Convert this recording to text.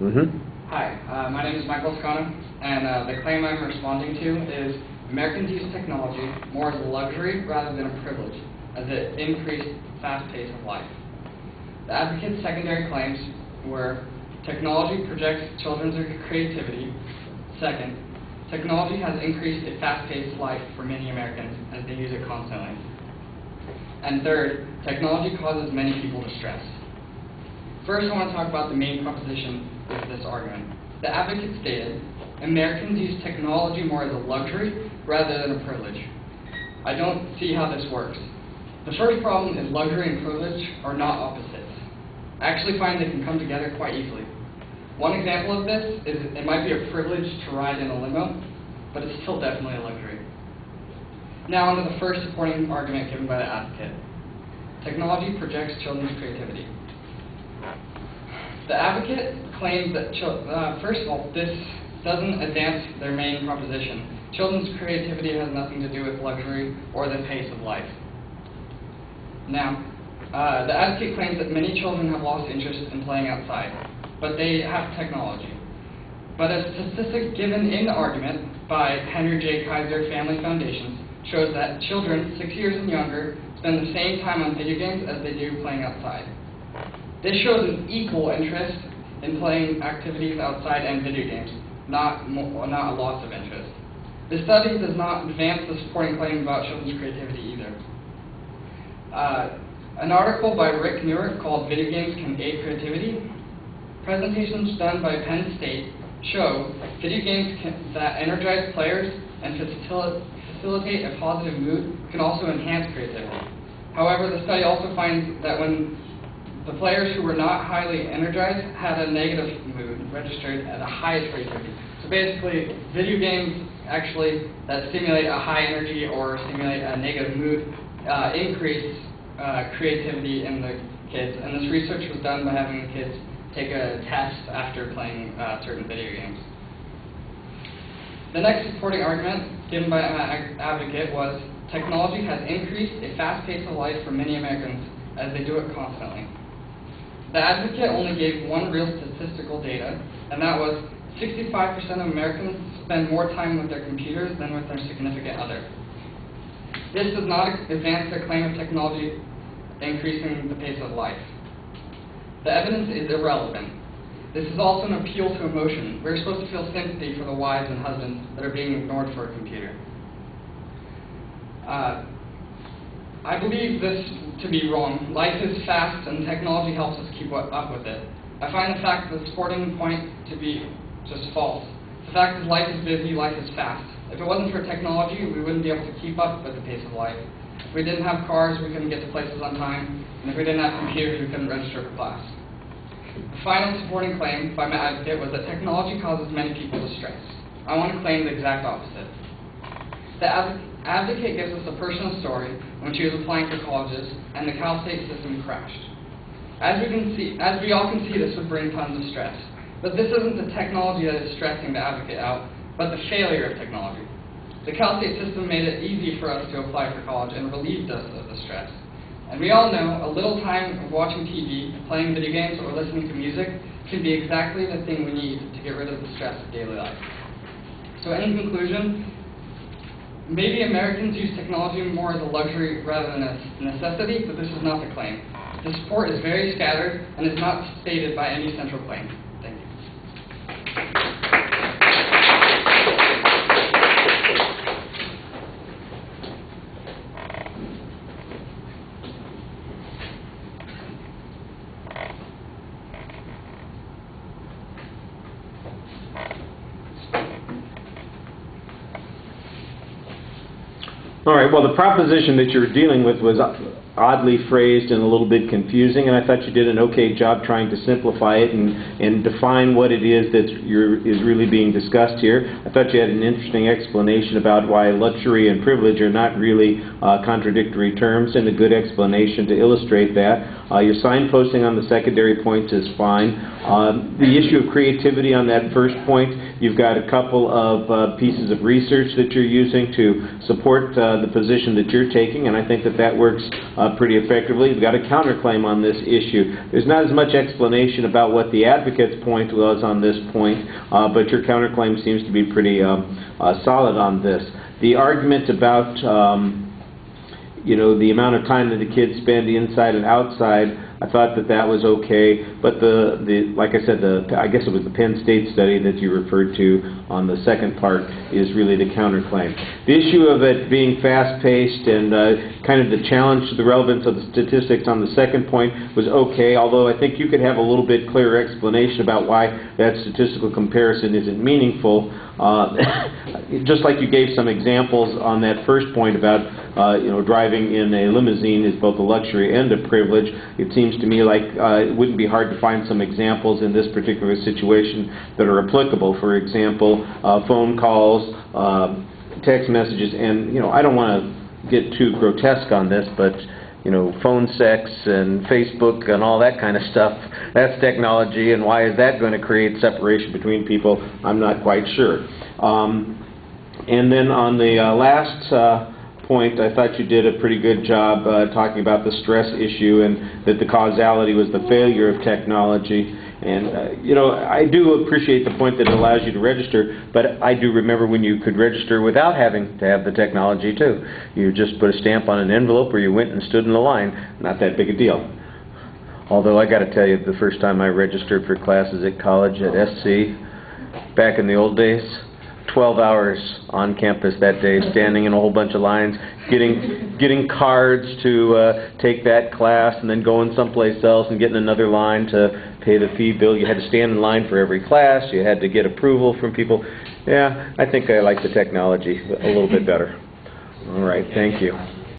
Hi, my name is Michael Scana, and the claim I'm responding to is Americans use technology more as a luxury rather than a privilege, as it increased fast pace of life. The advocate's secondary claims were technology projects children's creativity. Second, technology has increased a fast-paced life for many Americans as they use it constantly. And third, technology causes many people distress. First, I want to talk about the main proposition of this argument. The advocate stated, Americans use technology more as a luxury rather than a privilege. I don't see how this works. The first problem is luxury and privilege are not opposites. I actually find they can come together quite easily. One example of this is it might be a privilege to ride in a limo, but it's still definitely a luxury. Now on to the first supporting argument given by the advocate. Technology projects children's creativity. The advocate claims that, first of all, this doesn't advance their main proposition. Children's creativity has nothing to do with luxury or the pace of life. Now, the advocate claims that many children have lost interest in playing outside, but they have technology. But a statistic given in the argument by Henry J. Kaiser Family Foundations shows that children 6 years and younger spend the same time on video games as they do playing outside. This shows an equal interest in playing activities outside and video games, not a loss of interest. This study does not advance the supporting claim about children's creativity either. An article by Rick Newer called Video Games Can Aid Creativity. Presentations done by Penn State show video games that energize players and facilitate a positive mood can also enhance creativity. However, the study also finds that when the players who were not highly energized had a negative mood registered at the highest creativity. So basically, video games actually that stimulate a high energy or stimulate a negative mood increase creativity in the kids. And this research was done by having the kids take a test after playing certain video games. The next supporting argument given by an advocate was technology has increased a fast pace of life for many Americans as they do it constantly. The advocate only gave one real statistical data, and that was 65% of Americans spend more time with their computers than with their significant other. This does not advance the claim of technology increasing the pace of life. The evidence is irrelevant. This is also an appeal to emotion. We're supposed to feel sympathy for the wives and husbands that are being ignored for a computer. I believe this to be wrong. Life is fast and technology helps us keep up with it. I find the fact that the supporting point to be just false. The fact is life is busy, life is fast. If it wasn't for technology, we wouldn't be able to keep up with the pace of life. If we didn't have cars, we couldn't get to places on time. And if we didn't have computers, we couldn't register for class. The final supporting claim by my advocate was that technology causes many people distress. I want to claim the exact opposite. The advocate gives us a personal story when she was applying for colleges and the Cal State system crashed. As we all can see, this would bring tons of stress. But this isn't the technology that is stressing the advocate out, but the failure of technology. The Cal State system made it easy for us to apply for college and relieved us of the stress. And we all know a little time of watching TV, playing video games, or listening to music can be exactly the thing we need to get rid of the stress of daily life. So in conclusion, maybe Americans use technology more as a luxury rather than a necessity, but this is not the claim. The support is very scattered and is not stated by any central claim. Thank you. All right, well, the proposition that you're dealing with was oddly phrased and a little bit confusing, and I thought you did an okay job trying to simplify it and define what it is that is really being discussed here. I thought you had an interesting explanation about why luxury and privilege are not really contradictory terms, and a good explanation to illustrate that. Your signposting on the secondary points is fine. The issue of creativity on that first point, you've got a couple of pieces of research that you're using to support the position that you're taking, and I think that that works pretty effectively. We've got a counterclaim on this issue. There's not as much explanation about what the advocate's point was on this point, but your counterclaim seems to be pretty solid on this. The argument about you know, the amount of time that the kids spend inside and outside, I thought that that was okay, but like I said, I guess it was the Penn State study that you referred to on the second part is really the counterclaim. The issue of it being fast-paced and kind of the challenge to the relevance of the statistics on the second point was okay, although I think you could have a little bit clearer explanation about why that statistical comparison isn't meaningful. Just like you gave some examples on that first point about you know, driving in a limousine is both a luxury and a privilege. It seems to me like it wouldn't be hard to find some examples in this particular situation that are applicable. For example, phone calls, text messages, and you know, I don't want to get too grotesque on this, but you know, phone sex and Facebook and all that kind of stuff, that's technology, and why is that going to create separation between people? I'm not quite sure. And then on the last point, I thought you did a pretty good job talking about the stress issue and that the causality was the failure of technology. And, you know, I do appreciate the point that it allows you to register, but I do remember when you could register without having to have the technology, too. You just put a stamp on an envelope or you went and stood in the line. Not that big a deal. Although I got to tell you, the first time I registered for classes at college at SC, back in the old days, 12 hours on campus that day, standing in a whole bunch of lines, getting cards to take that class, and then going someplace else and getting another line to pay the fee bill. You had to stand in line for every class. You had to get approval from people. Yeah, I think I like the technology a little bit better. All right, thank you.